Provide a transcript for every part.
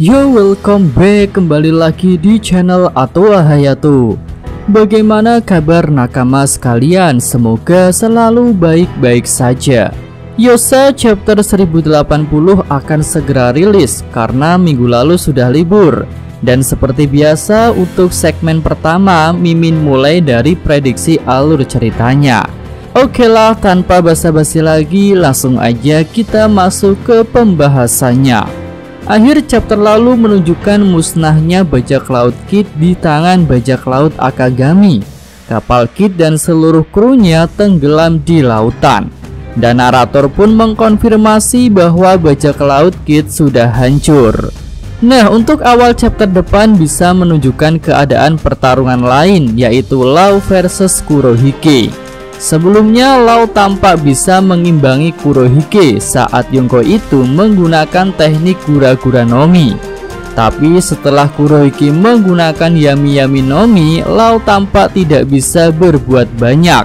Yo, welcome back kembali lagi di channel Atoa Hayato. Bagaimana kabar nakama sekalian? Semoga selalu baik-baik saja. Yosa chapter 1080 akan segera rilis karena minggu lalu sudah libur. Dan seperti biasa untuk segmen pertama, Mimin mulai dari prediksi alur ceritanya. Oke lah, tanpa basa-basi lagi, langsung aja kita masuk ke pembahasannya. Akhir chapter lalu menunjukkan musnahnya bajak laut Kid di tangan bajak laut Akagami. Kapal Kid dan seluruh krunya tenggelam di lautan. Dan narator pun mengkonfirmasi bahwa bajak laut Kid sudah hancur. Nah, untuk awal chapter depan bisa menunjukkan keadaan pertarungan lain, yaitu Law versus Kurohige. Sebelumnya Law tampak bisa mengimbangi Kurohige saat Yonko itu menggunakan teknik Gura-Gura Nomi. Tapi setelah Kurohige menggunakan Yami-Yami Nomi, Law tampak tidak bisa berbuat banyak.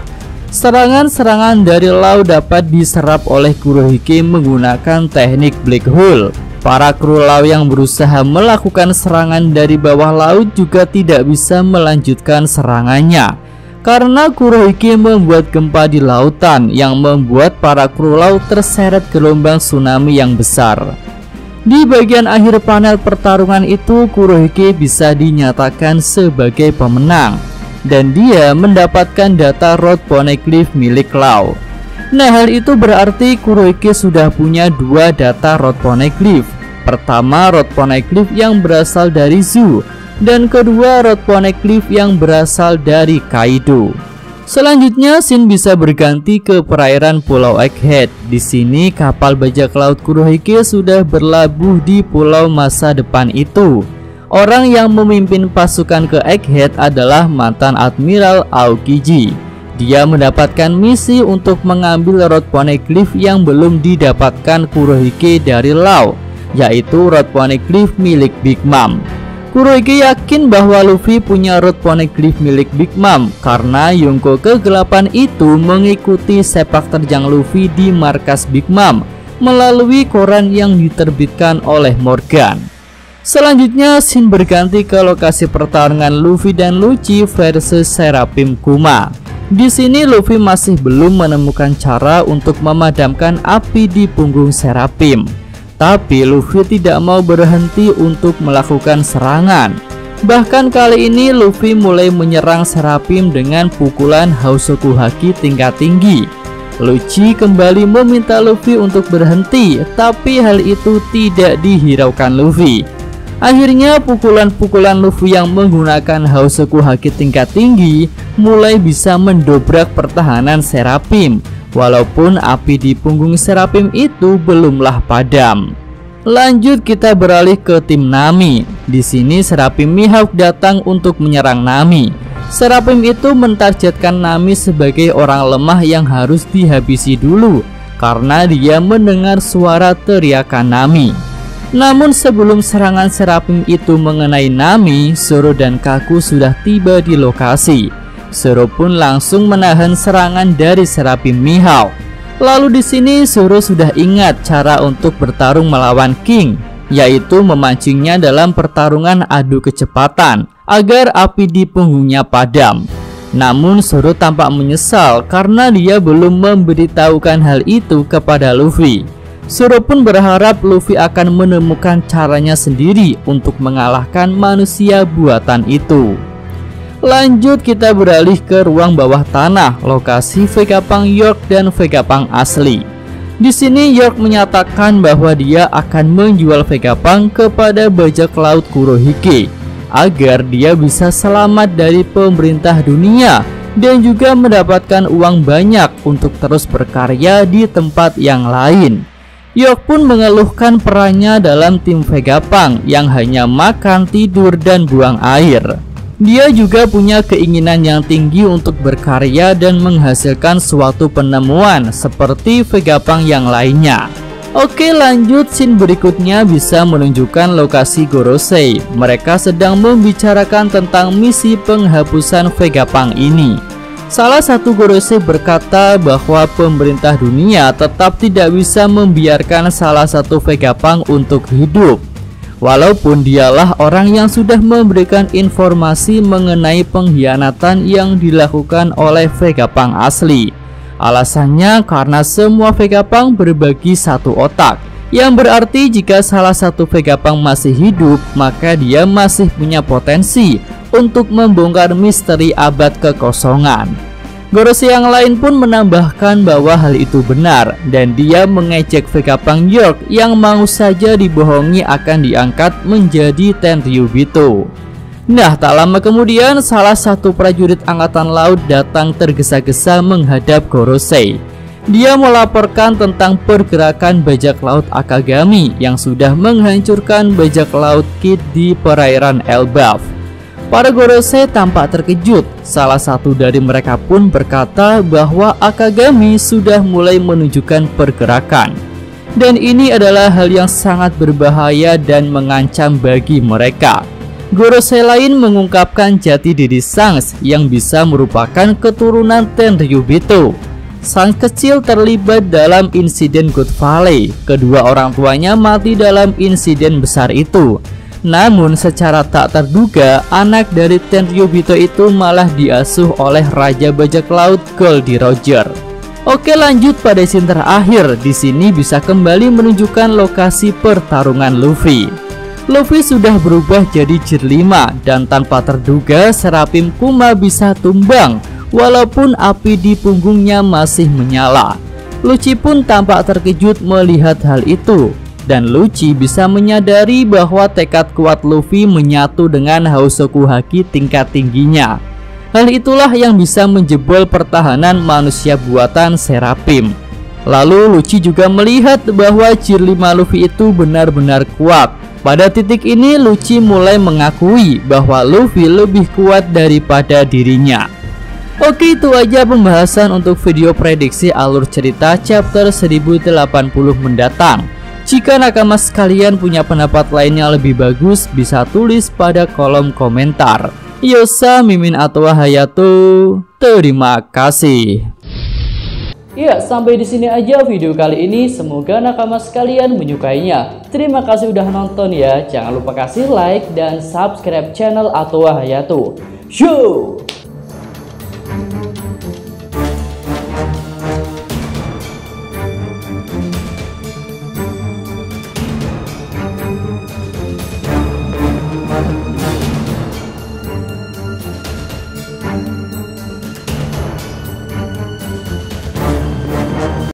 Serangan-serangan dari Law dapat diserap oleh Kurohige menggunakan teknik Black Hole. Para kru Law yang berusaha melakukan serangan dari bawah laut juga tidak bisa melanjutkan serangannya. Karena Kurohige membuat gempa di lautan yang membuat para kru laut terseret gelombang tsunami yang besar. Di bagian akhir panel pertarungan itu, Kurohige bisa dinyatakan sebagai pemenang dan dia mendapatkan data Road Poneglyph milik Law. Nah, hal itu berarti Kurohige sudah punya dua data Road Poneglyph. Pertama, Road Poneglyph yang berasal dari Zoo, dan kedua Road Poneglyph yang berasal dari Kaido. Selanjutnya scene bisa berganti ke perairan Pulau Egghead. Di sini kapal bajak laut Kurohige sudah berlabuh di pulau masa depan itu. Orang yang memimpin pasukan ke Egghead adalah mantan Admiral Aokiji. Dia mendapatkan misi untuk mengambil Road Poneglyph yang belum didapatkan Kurohige dari Law, yaitu Road Poneglyph milik Big Mom. Kurohige yakin bahwa Luffy punya Road Poneglyph milik Big Mom karena Yonko kegelapan itu mengikuti sepak terjang Luffy di markas Big Mom melalui koran yang diterbitkan oleh Morgan. Selanjutnya scene berganti ke lokasi pertarungan Luffy dan Lucci versus Seraphim Kuma. Di sini Luffy masih belum menemukan cara untuk memadamkan api di punggung Seraphim. Tapi Luffy tidak mau berhenti untuk melakukan serangan. Bahkan kali ini Luffy mulai menyerang Seraphim dengan pukulan Hausoku Haki tingkat tinggi. Lucci kembali meminta Luffy untuk berhenti, tapi hal itu tidak dihiraukan Luffy. Akhirnya pukulan-pukulan Luffy yang menggunakan Hausoku Haki tingkat tinggi mulai bisa mendobrak pertahanan Seraphim. Walaupun api di punggung Seraphim itu belumlah padam. Lanjut kita beralih ke tim Nami. Di sini Seraphim Mihawk datang untuk menyerang Nami. Seraphim itu mentargetkan Nami sebagai orang lemah yang harus dihabisi dulu karena dia mendengar suara teriakan Nami. Namun sebelum serangan Seraphim itu mengenai Nami, Zoro dan Kaku sudah tiba di lokasi. Zoro pun langsung menahan serangan dari Seraphim Mihawk. Lalu di sini Zoro sudah ingat cara untuk bertarung melawan King, yaitu memancingnya dalam pertarungan adu kecepatan agar api di punggungnya padam. Namun Zoro tampak menyesal karena dia belum memberitahukan hal itu kepada Luffy. Zoro pun berharap Luffy akan menemukan caranya sendiri untuk mengalahkan manusia buatan itu. Lanjut kita beralih ke ruang bawah tanah, lokasi Vegapunk York dan Vegapunk asli. Di sini York menyatakan bahwa dia akan menjual Vegapunk kepada bajak laut Kurohige agar dia bisa selamat dari pemerintah dunia dan juga mendapatkan uang banyak untuk terus berkarya di tempat yang lain. York pun mengeluhkan perannya dalam tim Vegapunk yang hanya makan, tidur, dan buang air. Dia juga punya keinginan yang tinggi untuk berkarya dan menghasilkan suatu penemuan seperti Vegapunk yang lainnya. Oke, lanjut scene berikutnya bisa menunjukkan lokasi Gorosei. Mereka sedang membicarakan tentang misi penghapusan Vegapunk ini. Salah satu Gorosei berkata bahwa pemerintah dunia tetap tidak bisa membiarkan salah satu Vegapunk untuk hidup. Walaupun dialah orang yang sudah memberikan informasi mengenai pengkhianatan yang dilakukan oleh Vegapunk asli. Alasannya karena semua Vegapunk berbagi satu otak, yang berarti jika salah satu Vegapunk masih hidup, maka dia masih punya potensi untuk membongkar misteri abad kekosongan. Gorosei yang lain pun menambahkan bahwa hal itu benar, dan dia mengejek Vegapunk York yang mau saja dibohongi akan diangkat menjadi Tenryubito. Nah, tak lama kemudian salah satu prajurit angkatan laut datang tergesa-gesa menghadap Gorosei. Dia melaporkan tentang pergerakan bajak laut Akagami yang sudah menghancurkan bajak laut Kid di perairan Elbaf. Para Gorosei tampak terkejut. Salah satu dari mereka pun berkata bahwa Akagami sudah mulai menunjukkan pergerakan. Dan ini adalah hal yang sangat berbahaya dan mengancam bagi mereka. Gorosei lain mengungkapkan jati diri Shanks yang bisa merupakan keturunan Tenryubito. Shanks kecil terlibat dalam insiden Good Valley. Kedua orang tuanya mati dalam insiden besar itu. Namun secara tak terduga, anak dari Tenryubito itu malah diasuh oleh Raja Bajak Laut Goldie Roger. Oke, lanjut pada scene terakhir. Di sini bisa kembali menunjukkan lokasi pertarungan Luffy. Luffy sudah berubah jadi Gear 5 dan tanpa terduga Serapim Kuma bisa tumbang walaupun api di punggungnya masih menyala. Lucci pun tampak terkejut melihat hal itu. Dan Lucci bisa menyadari bahwa tekad kuat Luffy menyatu dengan Housoku Haki tingkat tingginya. Hal itulah yang bisa menjebol pertahanan manusia buatan Serapim. Lalu Lucci juga melihat bahwa Gear 5 Luffy itu benar-benar kuat. Pada titik ini Lucci mulai mengakui bahwa Luffy lebih kuat daripada dirinya. Oke, itu aja pembahasan untuk video prediksi alur cerita chapter 1080 mendatang. Jika nakama sekalian punya pendapat lain yang lebih bagus, bisa tulis pada kolom komentar. Yosa Mimin Atwa Hayato. Terima kasih. Ya, sampai di sini aja video kali ini. Semoga nakama sekalian menyukainya. Terima kasih udah nonton ya. Jangan lupa kasih like dan subscribe channel Atwa Hayato. Show!